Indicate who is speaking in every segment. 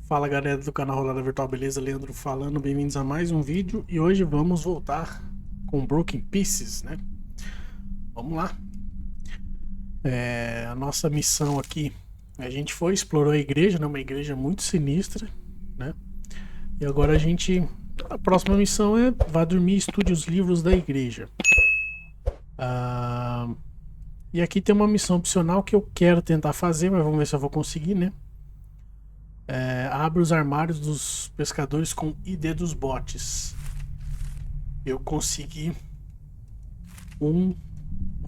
Speaker 1: Fala galera do canal Rolada Virtual, beleza? Leandro falando, bem-vindos a mais um vídeo e hoje vamos voltar com Broken Pieces, né? Vamos lá. A nossa missão aqui, a gente explorou a igreja, né? Uma igreja muito sinistra, né? E agora a próxima missão é vá dormir e estude os livros da igreja. E aqui tem uma missão opcional que eu quero tentar fazer, mas vamos ver se eu vou conseguir, né? Abre os armários dos pescadores com ID dos botes. Eu consegui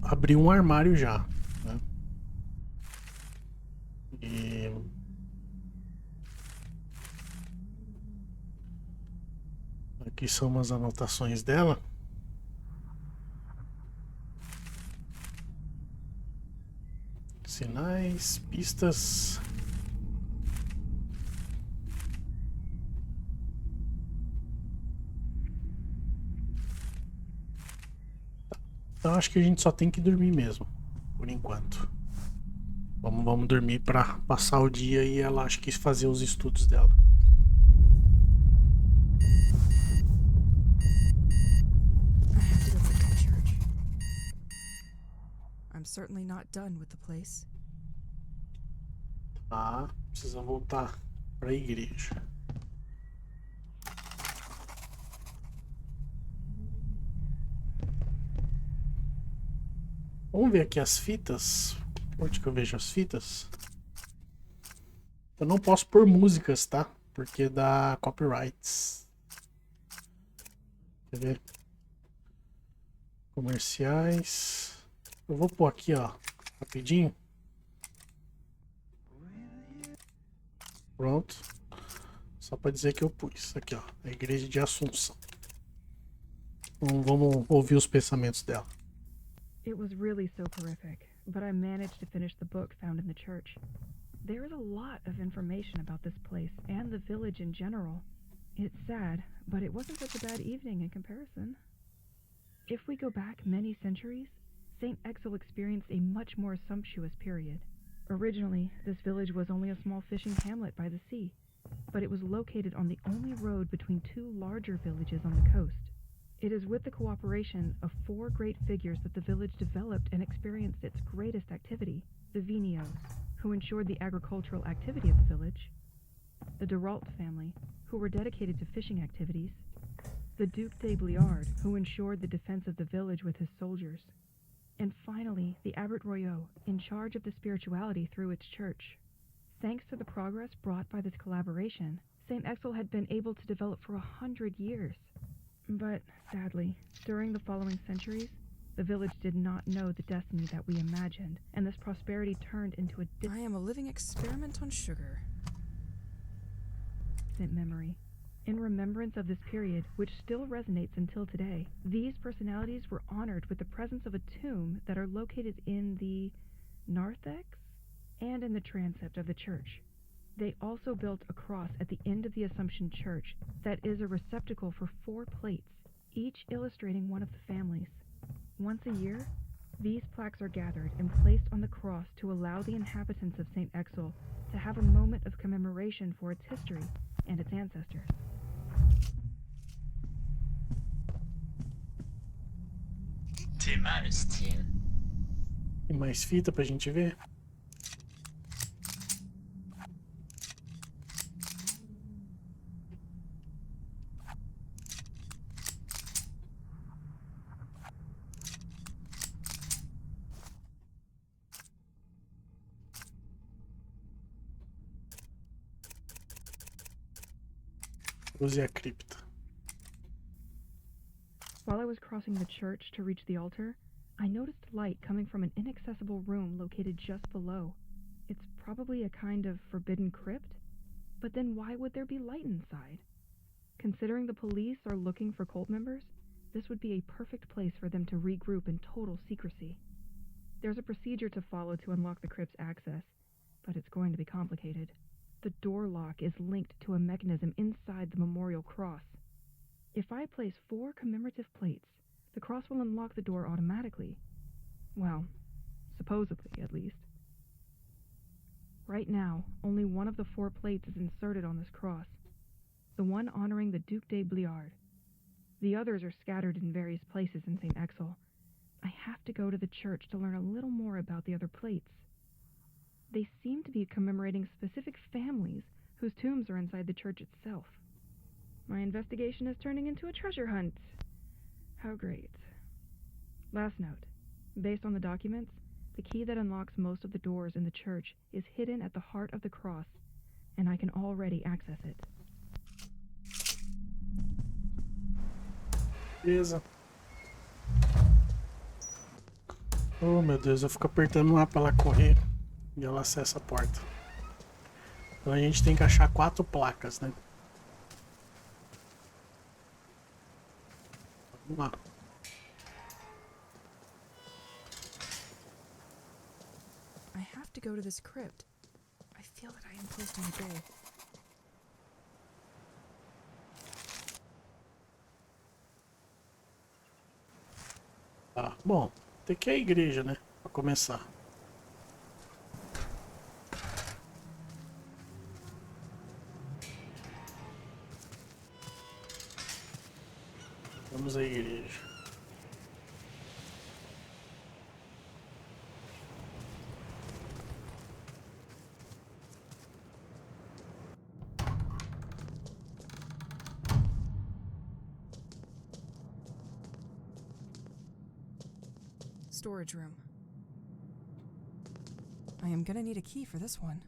Speaker 1: abrir um armário já, né? E aqui são umas anotações dela. Sinais, pistas. Então acho que a gente só tem que dormir mesmo, por enquanto. Vamos dormir para passar o dia e ela acho que fazer os estudos dela.
Speaker 2: I'm certainly not done with the place.
Speaker 1: Tá, precisa voltar para a igreja. Vamos ver aqui as fitas. Onde que eu vejo as fitas? Eu não posso pôr músicas, tá? Porque dá copyrights. Quer ver? Comerciais. Eu vou pôr aqui, ó, rapidinho. Pronto. Só para dizer que eu pus. Aqui, ó, a igreja de Assunção. Então, vamos ouvir os pensamentos dela.
Speaker 3: It was really soporific, but I managed to finish the book found in the church. There is a lot of information about this place and the village in general. It's sad, but it wasn't such a bad evening in comparison. If we go back many centuries, St. Exel experienced a much more sumptuous period. Originally, this village was only a small fishing hamlet by the sea, but it was located on the only road between two larger villages on the coast. It is with the cooperation of four great figures that the village developed and experienced its greatest activity: the Vigneaults, who ensured the agricultural activity of the village; the Derault family, who were dedicated to fishing activities; the Duc de Bliard, who ensured the defense of the village with his soldiers; and finally, the Abbot Royot, in charge of the spirituality through its church. Thanks to the progress brought by this collaboration, St. Exel had been able to develop for 100 years. But, sadly, during the following centuries, the village did not know the destiny that we imagined, and this prosperity turned into a
Speaker 2: I am a living experiment on sugar.
Speaker 3: distant memory. In remembrance of this period, which still resonates until today, these personalities were honored with the presence of a tomb that are located in the narthex and in the transept of the church. They also built a cross at the end of the Assumption Church that is a receptacle for 4 plates, each illustrating one of the families. Once a year, these plaques are gathered and placed on the cross to allow the inhabitants of St. Exel to have a moment of commemoration for its history and its ancestors.
Speaker 1: Tem mais fita pra gente ver? Use a cripta.
Speaker 3: While I was crossing the church to reach the altar, I noticed light coming from an inaccessible room located just below. It's probably a kind of forbidden crypt, but then why would there be light inside? Considering the police are looking for cult members, this would be a perfect place for them to regroup in total secrecy. There's a procedure to follow to unlock the crypt's access, but it's going to be complicated. The door lock is linked to a mechanism inside the memorial cross. If I place 4 commemorative plates, the cross will unlock the door automatically. Well, supposedly, at least. Right now, only one of the 4 plates is inserted on this cross, the one honoring the Duc de Bliard. The others are scattered in various places in St. Exel. I have to go to the church to learn a little more about the other plates. They seem to be commemorating specific families whose tombs are inside the church itself. My investigation is turning into a treasure hunt. How great. Last note. Based on the documents, the key that unlocks most of the doors in the church is hidden at the heart of the cross, and I can already access it.
Speaker 1: Beleza. Oh, meu Deus, eu fico apertando lá pra ela correr e ela acessa a porta. Então a gente tem que achar 4 placas, né? Vamos lá.
Speaker 2: I have to go to this crypt. I feel that I am close to my goal.
Speaker 1: Tá, bom, tem que ir à igreja, né? Pra começar. Vamos à igreja.
Speaker 2: Storage room. I am gonna need a key for this one.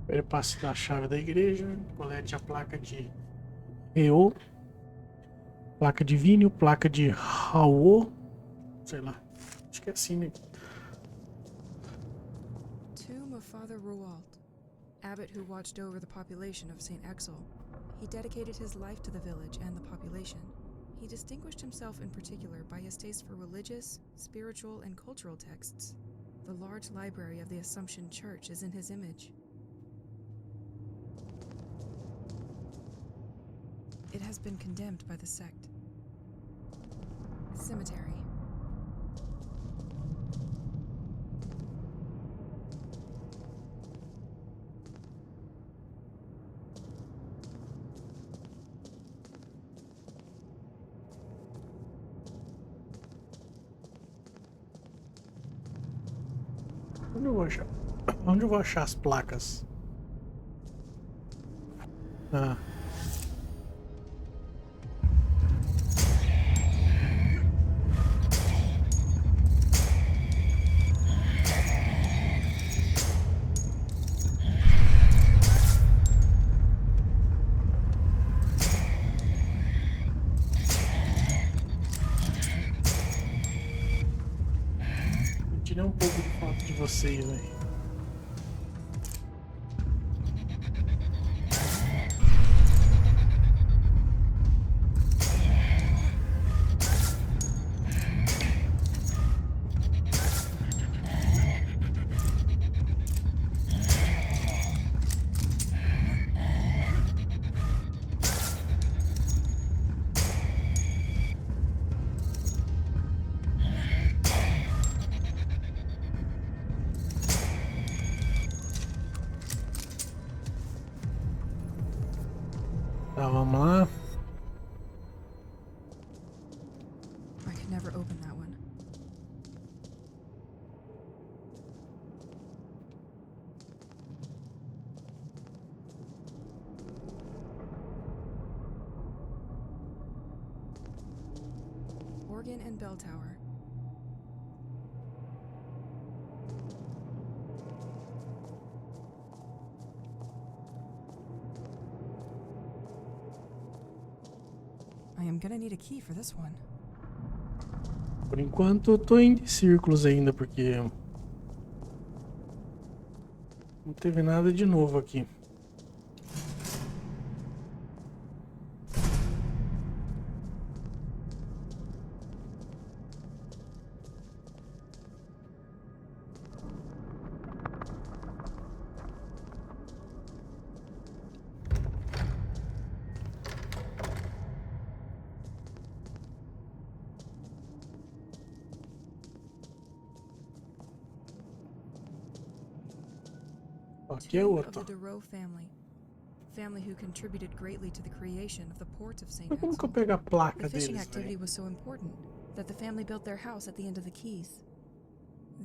Speaker 1: Ele passa a chave da igreja, colete a placa de EO, placa de vinil, placa de Raô, sei lá, acho que é assim, né?
Speaker 2: Tomb of Father Roald, abbot who watched over the population of St. Exel. He dedicated his life to the village and the population. He distinguished himself in particular by his taste for religious, spiritual, and cultural texts. The large library of the Assumption Church is in his image. It has been condemned by the sect. Cemetery.
Speaker 1: Onde eu vou achar? Onde eu vou achar as placas? Ah. Tirei um pouco de foto de vocês aí. Tá, vamos lá.
Speaker 2: I could never open that one. Organ and bell tower. I am gonna need a key for this one.
Speaker 1: Por enquanto eu tô indo em círculos ainda, porque não teve nada de novo aqui. Aqui é
Speaker 2: Two of
Speaker 1: outro.
Speaker 2: the Dureau family who contributed greatly to the creation of the port of St.
Speaker 1: Mas como que eu
Speaker 2: Axel.
Speaker 1: pego a placa
Speaker 2: The fishing
Speaker 1: deles,
Speaker 2: activity
Speaker 1: velho?
Speaker 2: was so important that the family built their house at the end of the quays.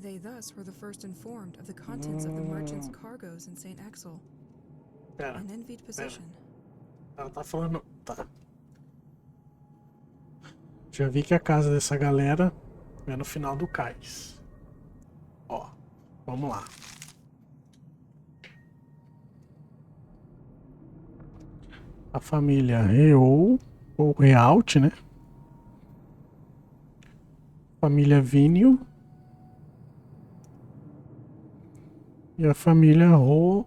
Speaker 2: They thus were the first informed of the contents of the merchant's cargoes in St. Axel.
Speaker 1: Pera,
Speaker 2: An envied position.
Speaker 1: ela tá falando... Tá. Já vi que a casa dessa galera é no final do cais. Ó, vamos lá. A família Reou, ou Realt, né? Família Vinil. E a família Aux.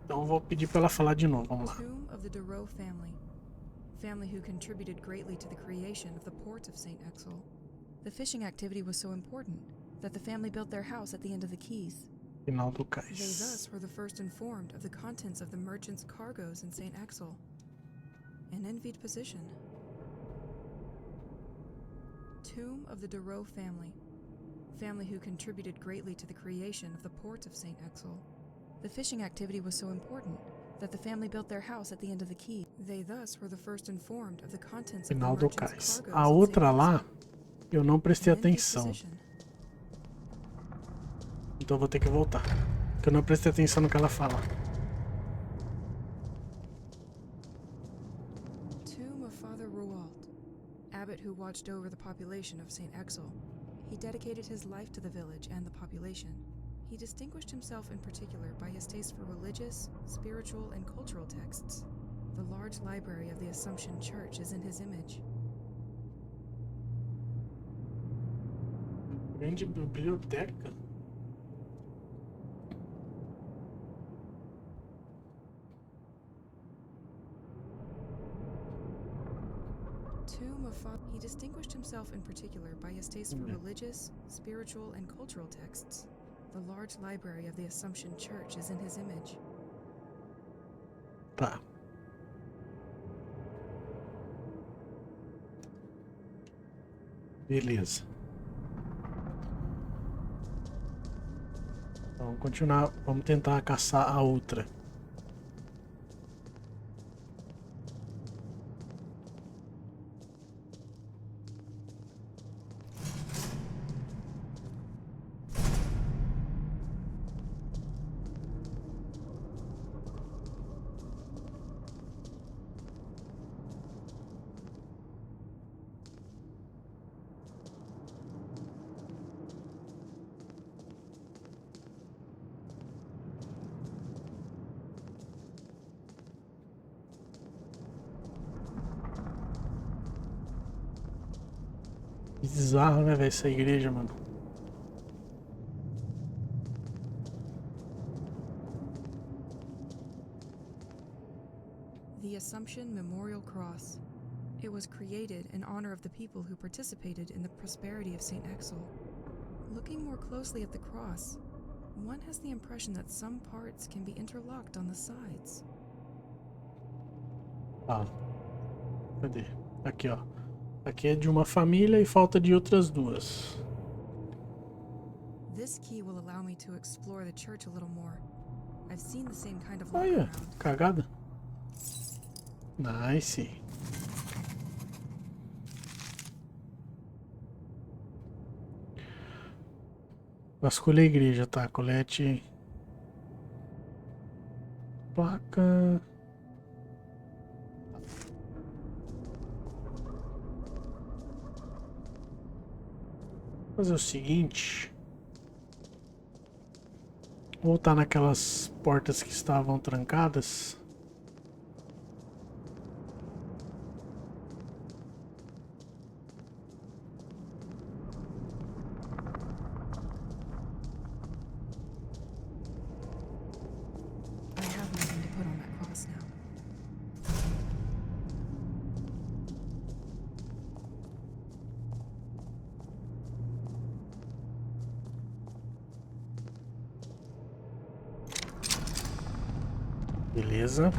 Speaker 1: Então vou pedir para ela falar de novo, vamos lá.
Speaker 2: Tomb of the Dureau family who contributed greatly to the creation of the port of St. Axel. The fishing activity was so important that the family built their house at the end of the quays.
Speaker 1: Final do
Speaker 2: They
Speaker 1: cais.
Speaker 2: thus were the first informed of the contents of the merchant's cargoes in St. Axel. An envied position. Tomb of the Dureau family who contributed greatly to the creation of the port of St. Axel. The fishing activity was so important that the family built their house at the end of the quay. They thus were the first informed of the contents of the
Speaker 1: Final do
Speaker 2: merchant's
Speaker 1: cais.
Speaker 2: cargoes
Speaker 1: A
Speaker 2: in St.
Speaker 1: outra lá,
Speaker 2: Axel.
Speaker 1: eu não prestei
Speaker 2: An envied
Speaker 1: atenção.
Speaker 2: position.
Speaker 1: Então eu vou ter que voltar. Porque eu não prestei atenção no que ela fala.
Speaker 2: Tomb of Father Roald, abbot who watched over the population of St. Axel. He dedicated his life to the village and the population. He distinguished himself in particular by his taste for religious, spiritual, and cultural texts. The large library of the Assumption Church is in his image.
Speaker 1: Grande biblioteca.
Speaker 2: Tomb of Father. He distinguished himself in particular by his taste for religious, spiritual, and cultural texts. The large library of the Assumption Church is in his image.
Speaker 1: Tá. Beleza. Então, vamos continuar. Vamos tentar caçar a outra. Bizarro, né, velho, essa igreja, mano.
Speaker 2: The Assumption Memorial Cross. It was created in honor of the people who participated in the prosperity of St. Axel. Looking more closely at the cross, one has the impression that some parts can be interlocked on the sides.
Speaker 1: Ah, cadê? Aqui, ó. Aqui é de uma família e falta de outras duas.
Speaker 2: This key will allow me to explore the church a little more. I've seen the same kind of lock
Speaker 1: Olha,
Speaker 2: around.
Speaker 1: cagada. Nice. Vasculha a igreja, tá? Colete. Placa. Vou fazer o seguinte. Voltar naquelas portas que estavam trancadas.
Speaker 2: I have nothing to put on that cross now.
Speaker 1: Beleza.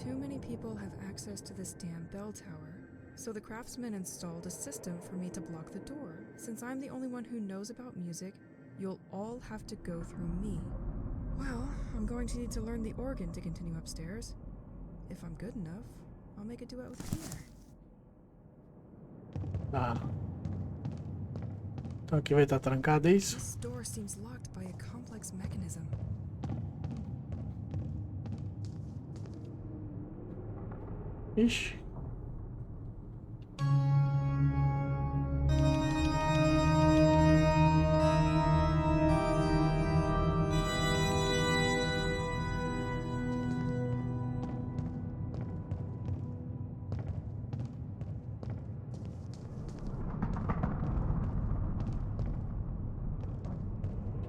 Speaker 2: Too many people have access to this damn bell tower, so the craftsman installed a system for me to block the door. Since I'm the only one who knows about music, you'll all have to go through me. Well, I'm going to need to learn the organ to continue upstairs. If I'm good enough, I'll make a duet with Pierre.
Speaker 1: Tá. Então aqui vai estar trancado, é isso?
Speaker 2: This door seems locked by a complex mechanism.
Speaker 1: Ixi.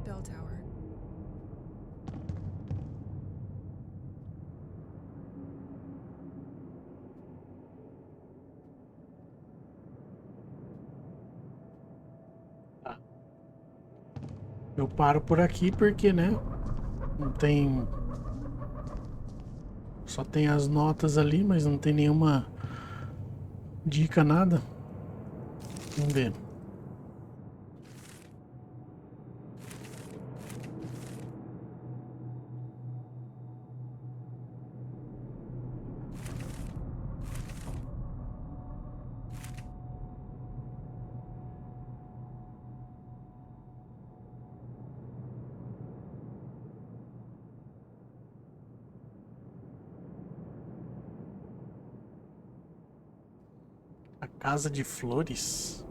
Speaker 2: Bell tower.
Speaker 1: Eu paro por aqui porque, né? Não tem. Só tem as notas ali, mas não tem nenhuma dica, nada. Vamos ver. A casa de flores?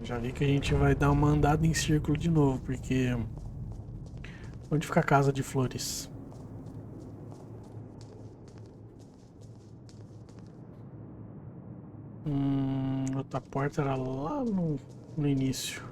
Speaker 1: Já vi que a gente vai dar uma andada em círculo de novo, porque... Onde fica a casa de flores? Outra porta era lá no início.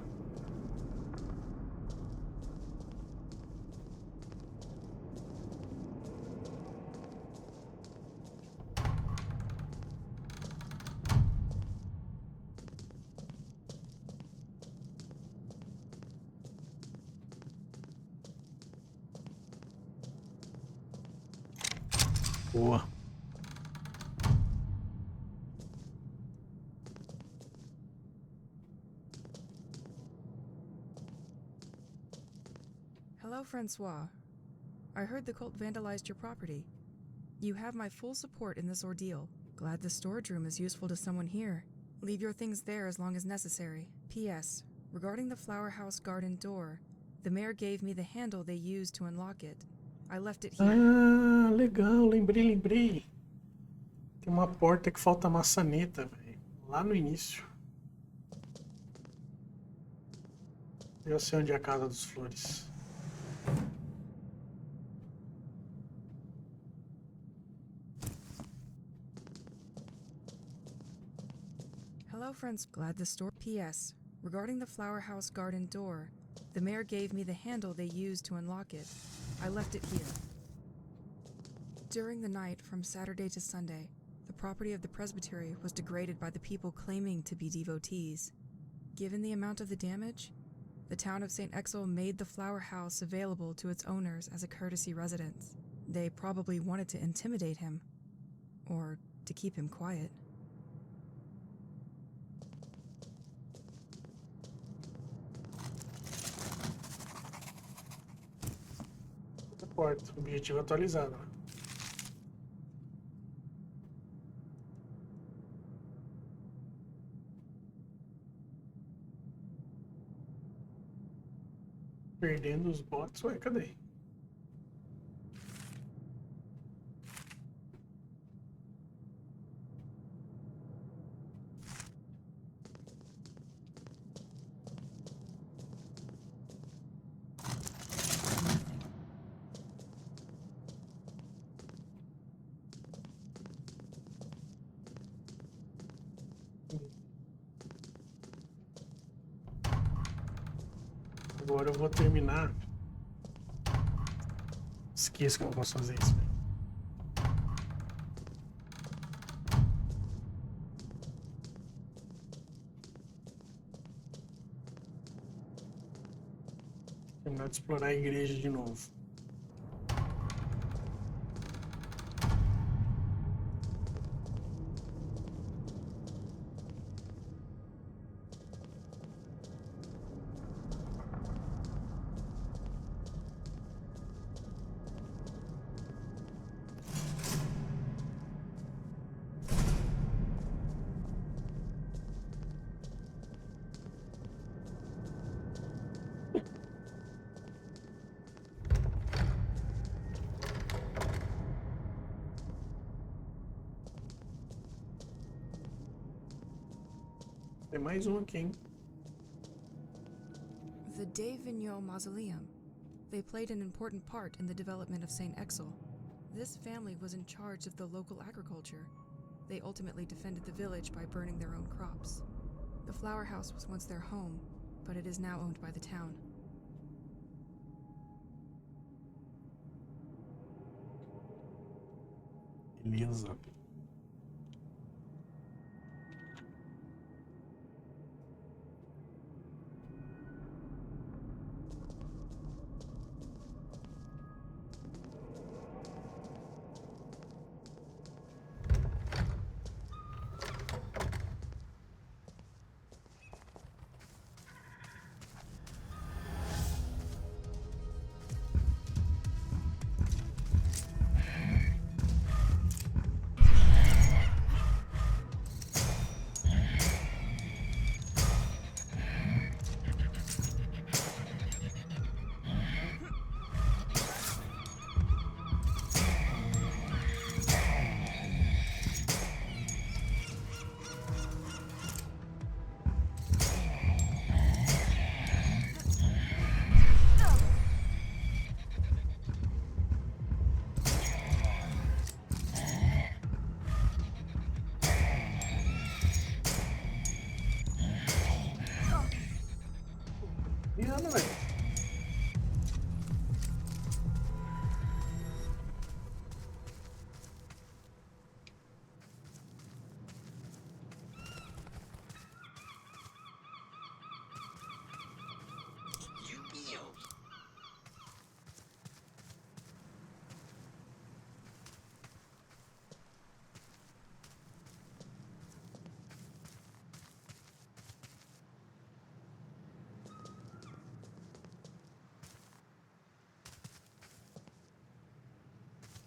Speaker 1: Boa.
Speaker 2: Hello, Francois. I heard the cult vandalized your property. You have my full support in this ordeal. Glad the storage room is useful to someone here. Leave your things there as long as necessary. P.S. Regarding the flower house garden door, the mayor gave me the handle they used to unlock it. I left it here.
Speaker 1: Ah, legal, lembrei. Tem uma porta que falta maçaneta, velho. Lá no início. Eu sei onde é a casa dos flores.
Speaker 2: Hello, friends. Glad the store. P.S. Regarding the flower house garden door, the mayor gave me the handle they used to unlock it. I left it here. During the night from Saturday to Sunday, the property of the presbytery was degraded by the people claiming to be devotees. Given the amount of the damage, the town of St. Exel made the flower house available to its owners as a courtesy residence. They probably wanted to intimidate him, or to keep him quiet.
Speaker 1: Porta, objetivo atualizado. Perdendo os bots, ué, cadê? Agora eu vou terminar. Esqueço que eu não posso fazer isso. Terminar de explorar a igreja de novo. Tem mais um aqui, hein?
Speaker 2: The De Vignaux Mausoleum. They played an important part in the development of St. Exil. This family was in charge of the local agriculture. They ultimately defended the village by burning their own crops. The flower house was once their home, but it is now owned by the town.
Speaker 1: Beleza. E anda, velho.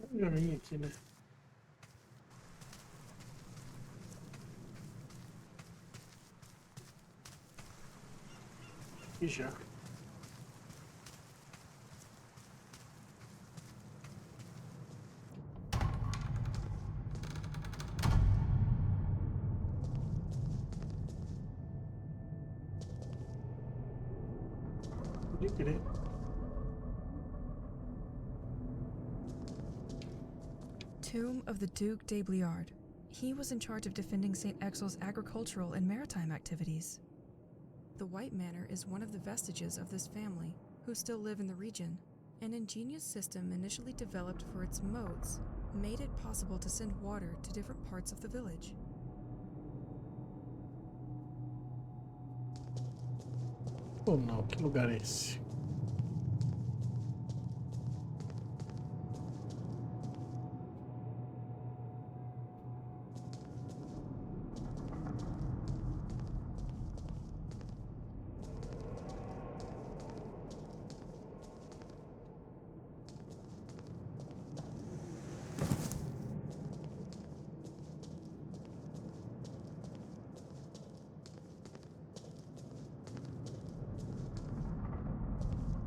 Speaker 1: Eu já vim aqui, né? E já. Pode crer.
Speaker 2: Tomb of the Duc de Bliard. He was in charge of defending St. Exil's agricultural and maritime activities. The White Manor is one of the vestiges of this family, who still live in the region. An ingenious system initially developed for its moats made it possible to send water to different parts of the village.
Speaker 1: Oh não, que lugar é esse?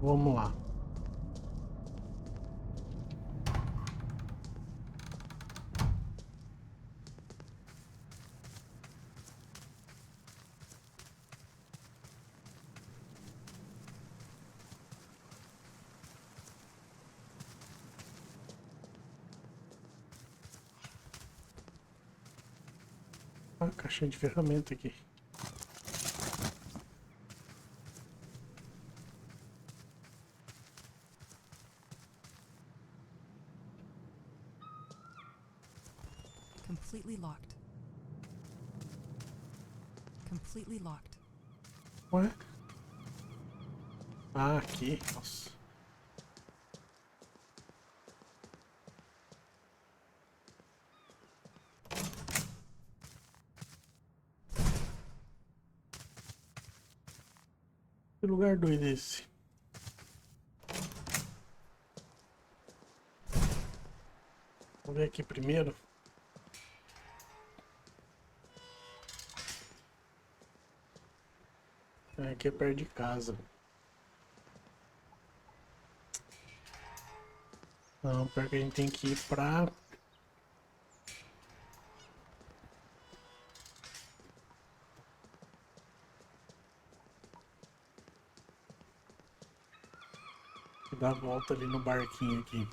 Speaker 1: Vamos lá. Ah, caixinha de ferramenta aqui.
Speaker 2: completely locked. Completely locked.
Speaker 1: Ué? Ah, aqui. Nossa. Que lugar doido é esse? Vamos ver aqui primeiro. Aqui é perto de casa. Não, pior que a gente tem que ir pra... dar a volta ali no barquinho aqui.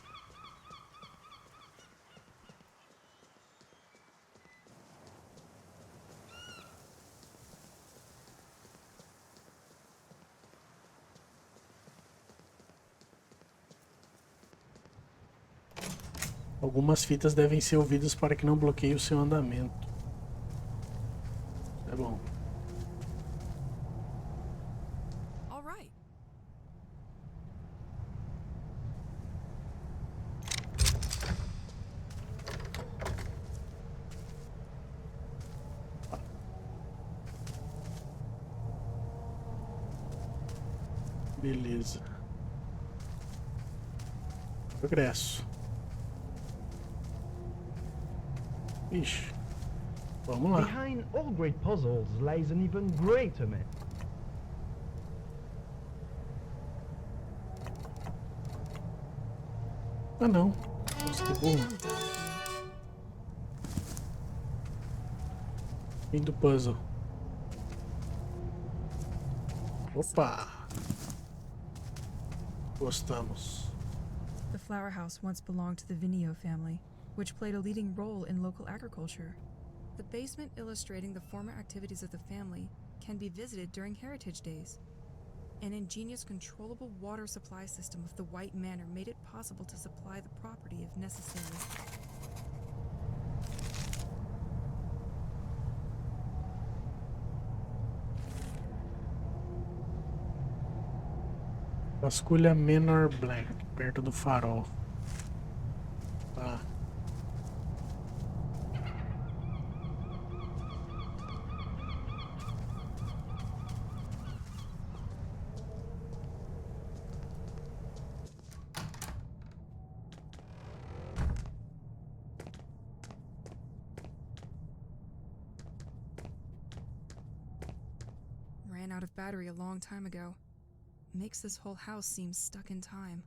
Speaker 1: Algumas fitas devem ser ouvidas para que não bloqueie o seu andamento. É bom.
Speaker 2: All right.
Speaker 1: Beleza. Progresso. Ixi. Vamos lá.
Speaker 4: Behind all great puzzles lies an even greater myth.
Speaker 1: Ah, não. Nossa, que burro. Fim do puzzle. Opa! Gostamos.
Speaker 2: The flower house once belonged to the Vinio family, which played a leading role in local agriculture. The basement illustrating the former activities of the family can be visited during Heritage Days. An ingenious controllable water supply system of the White Manor made it possible to supply the property if necessary.
Speaker 1: Vasculha Menor Blank, perto do farol. Tá.
Speaker 2: Ran out of battery a long time ago. Makes this whole house seem stuck in time.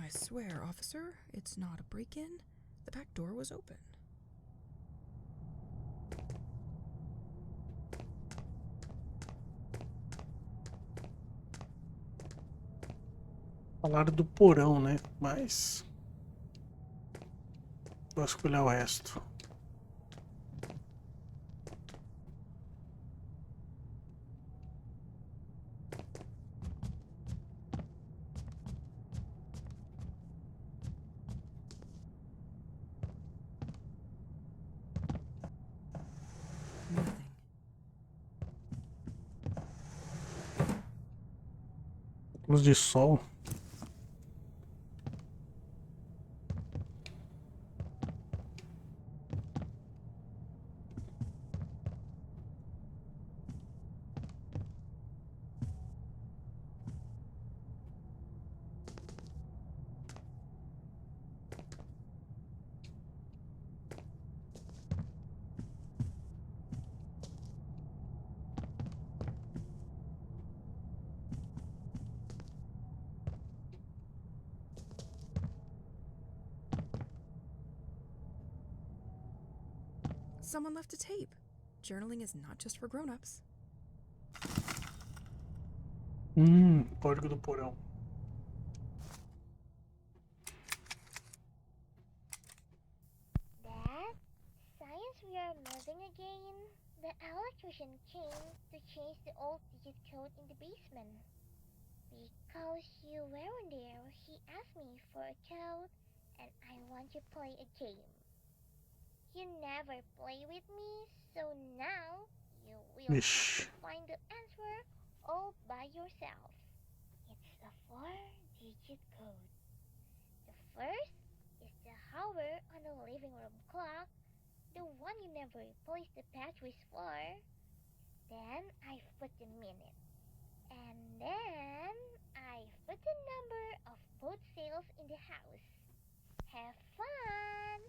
Speaker 2: I swear, officer, it's not a break-in. The back door was open.
Speaker 1: Falaram do porão, né? Mas... vasculhar o resto.
Speaker 2: Nothing.
Speaker 1: Luz de sol.
Speaker 2: Someone left a tape. Journaling is not just for grown-ups.
Speaker 1: Código do porão.
Speaker 5: Dad, science we are moving again. The electrician came to change the old digit code in the basement. Because you weren't there, he asked me for a code, and I want to play a game. You never play with me, so now you will have to find the answer all by yourself. It's a 4-digit code. The first is the hour on the living room clock, the one you never replaced the batteries for. Then I put the minute. And then I put the number of boat sails in the house. Have fun!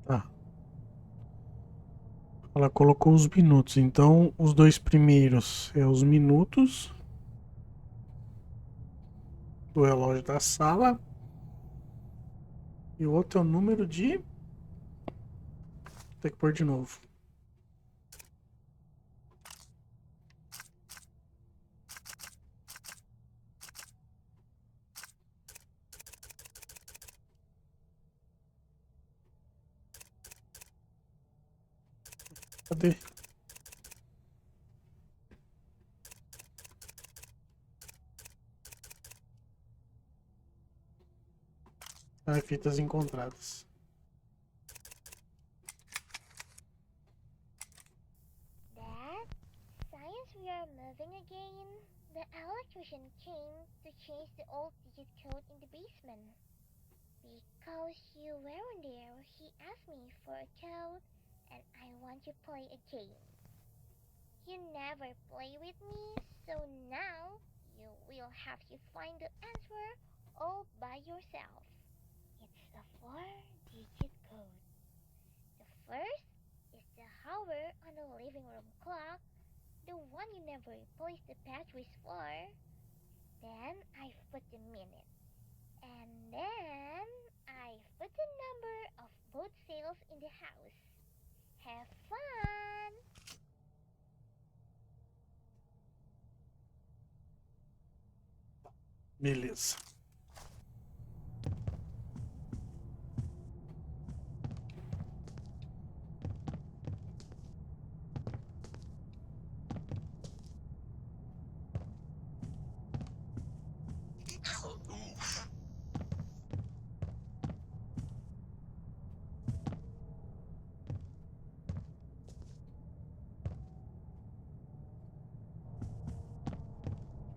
Speaker 1: Tá. Ela colocou os minutos. Então, os dois primeiros é os minutos do relógio da sala. E o outro é o número de... Vou ter que pôr de novo. Cadê? Fitas encontradas.
Speaker 5: Dad, science we are moving again. The electrician came to change the old digit code in the basement. Because you weren't there, he asked me for a code, and I want to play a game. You never play with me, so now you will have to find the answer all by yourself. It's a 4-digit code. The first is the hour on the living room clock, the one you never replaced the batteries for. Then I put the minute. And then I put the number of boat sails in the house. Have fun!
Speaker 1: Beleza.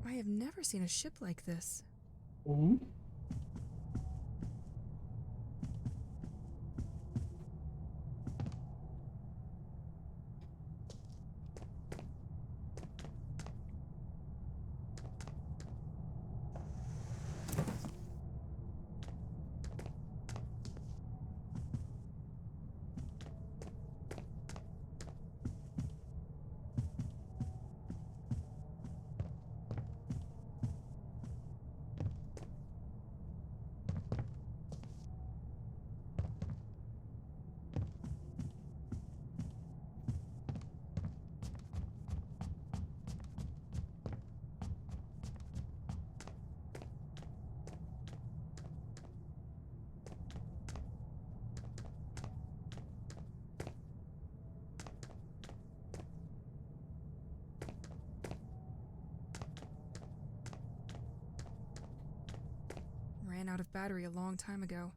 Speaker 2: I have never seen a ship like this. Ran out of battery a long time ago.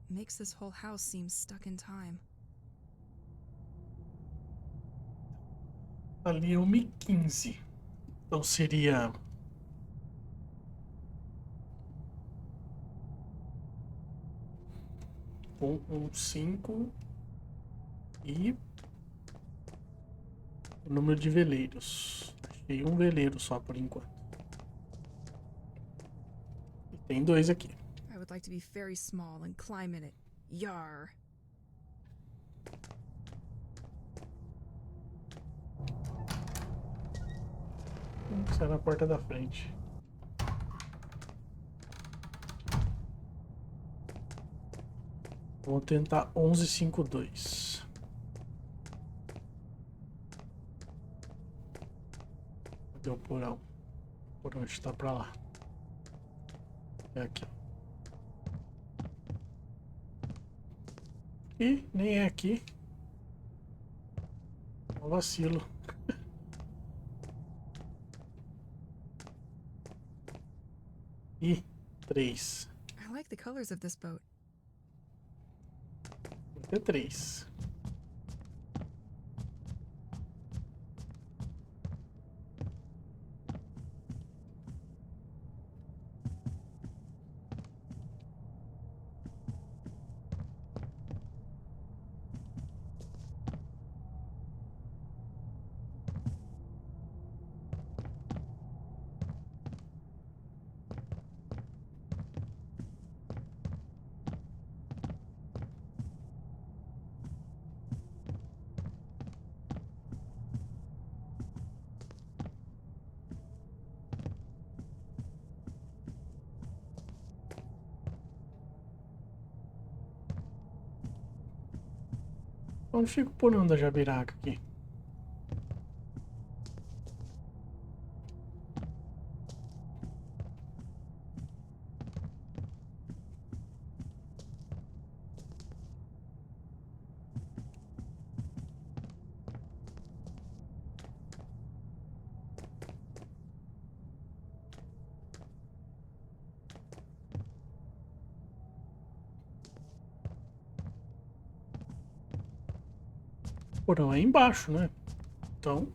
Speaker 2: Makes this whole house seem stuck in time.
Speaker 1: Ali é 1h15. Então seria... 5 e... o número de veleiros. Achei um veleiro só por enquanto. E tem 2 aqui.
Speaker 2: I would like to be very small and climb in it. Yar.
Speaker 1: Sai na porta da frente. Vou tentar 1152. Cadê o porão? O porão está pra lá. É aqui. E nem é aqui. Um vacilo. E 3.
Speaker 2: I like the colors of this boat.
Speaker 1: Vou ter 3. Onde fica o porão da Jabiraca aqui? O porão é embaixo, né? Então...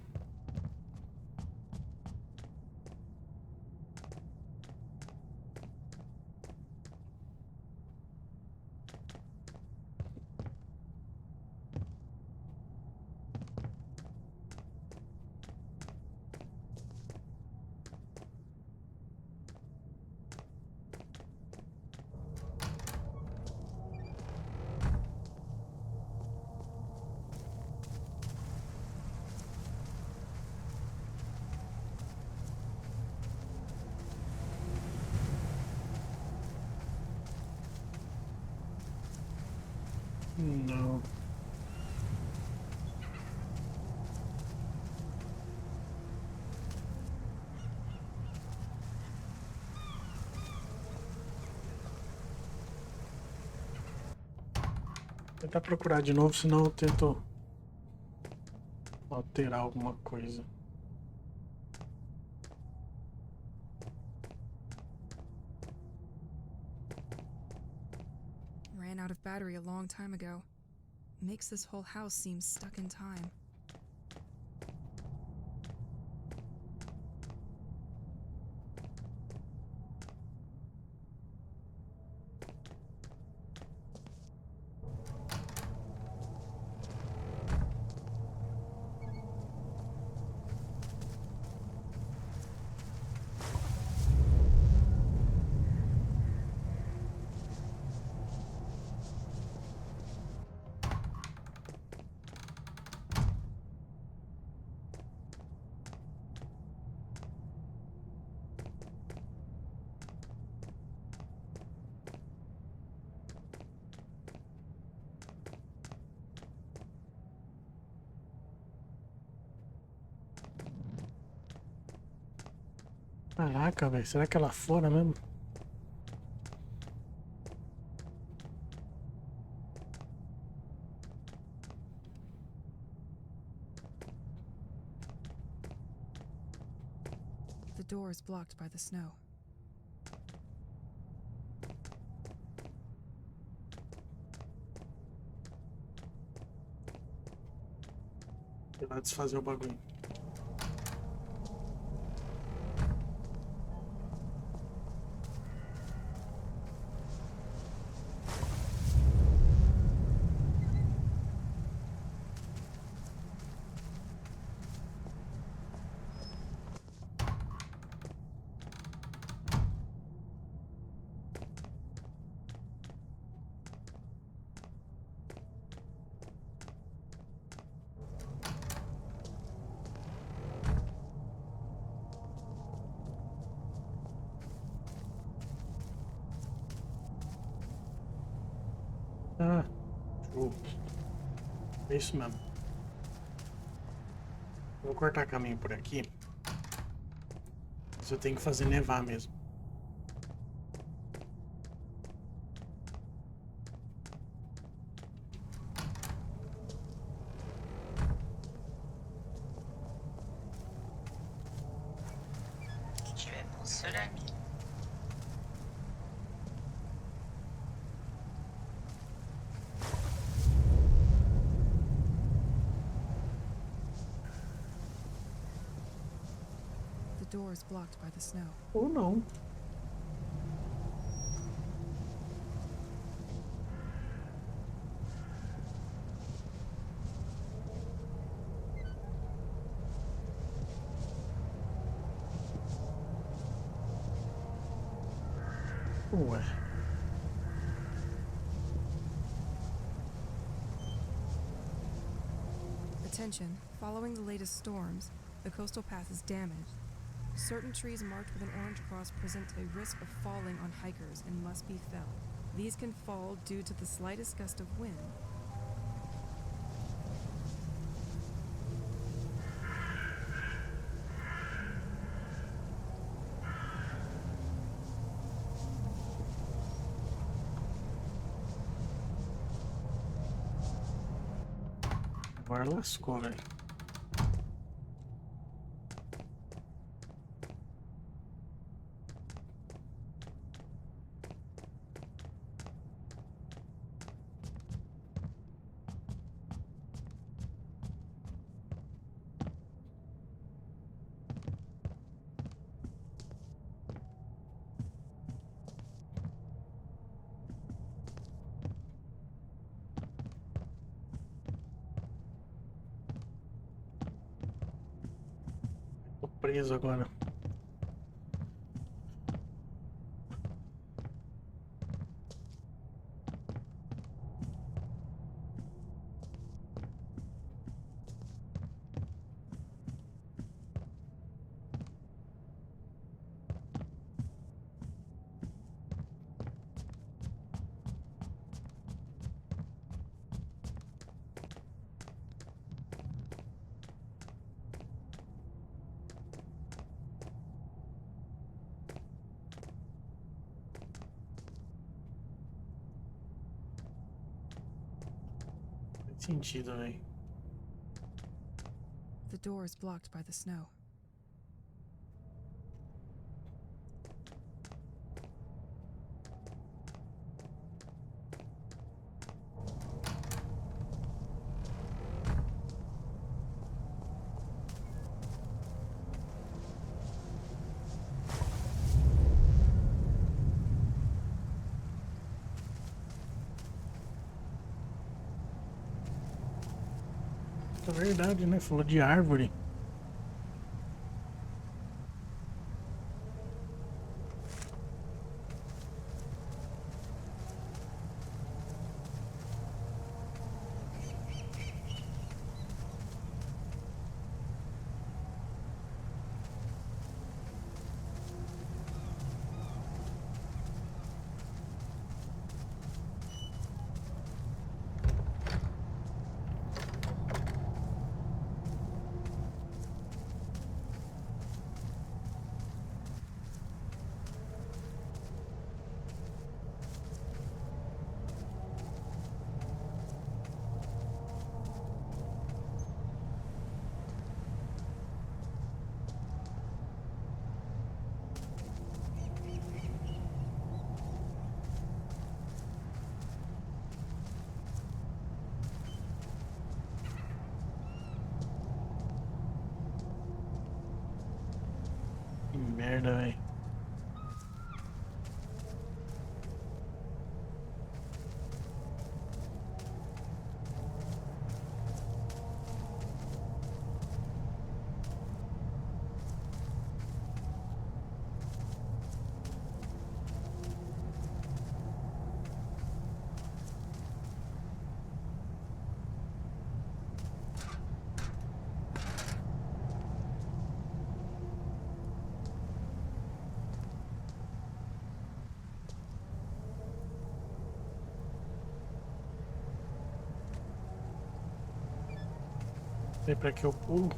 Speaker 1: Não. Vou tentar procurar de novo, senão eu tento alterar alguma coisa.
Speaker 2: Ran out of battery a long time ago. Makes this whole house seem stuck in time.
Speaker 1: Caraca, velho. Será que é lá fora mesmo?
Speaker 2: The door is blocked by the snow.
Speaker 1: Vou lá desfazer o bagulho. Uh, é isso mesmo. Vou cortar caminho por aqui. Mas eu tenho que fazer nevar mesmo.
Speaker 6: Tu es mon seul ami.
Speaker 2: The door is blocked by the snow.
Speaker 1: Ou não. Ué.
Speaker 2: Attention, following the latest storms, the coastal path is damaged. Certain trees marked with an orange cross present a risk of falling on hikers and must be felled. These can fall due to the slightest gust of wind.
Speaker 1: Agora lascou, velho. Tô preso agora. Faz sentido, velho.
Speaker 2: The door is blocked by the snow.
Speaker 1: É verdade, né? Falou de árvore. Que merda, velho. sei pra que eu pulo.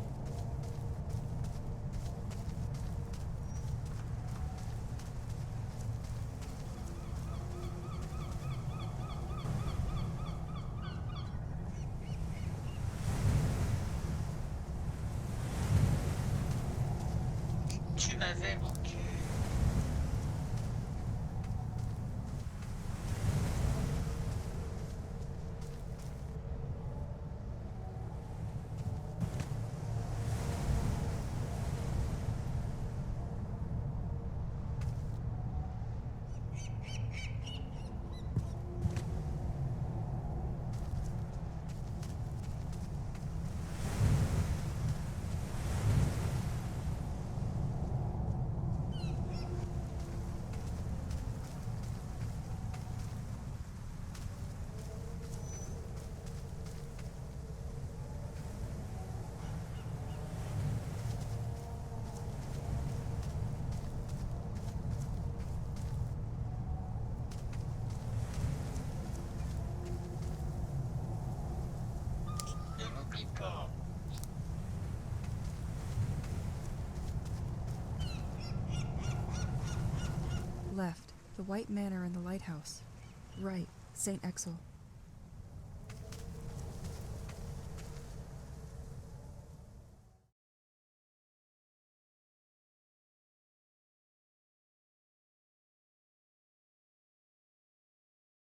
Speaker 6: Tu m'avais manqué. Ne m'oublie pas.
Speaker 2: Left, the white manor and the lighthouse. Right, St. Exel.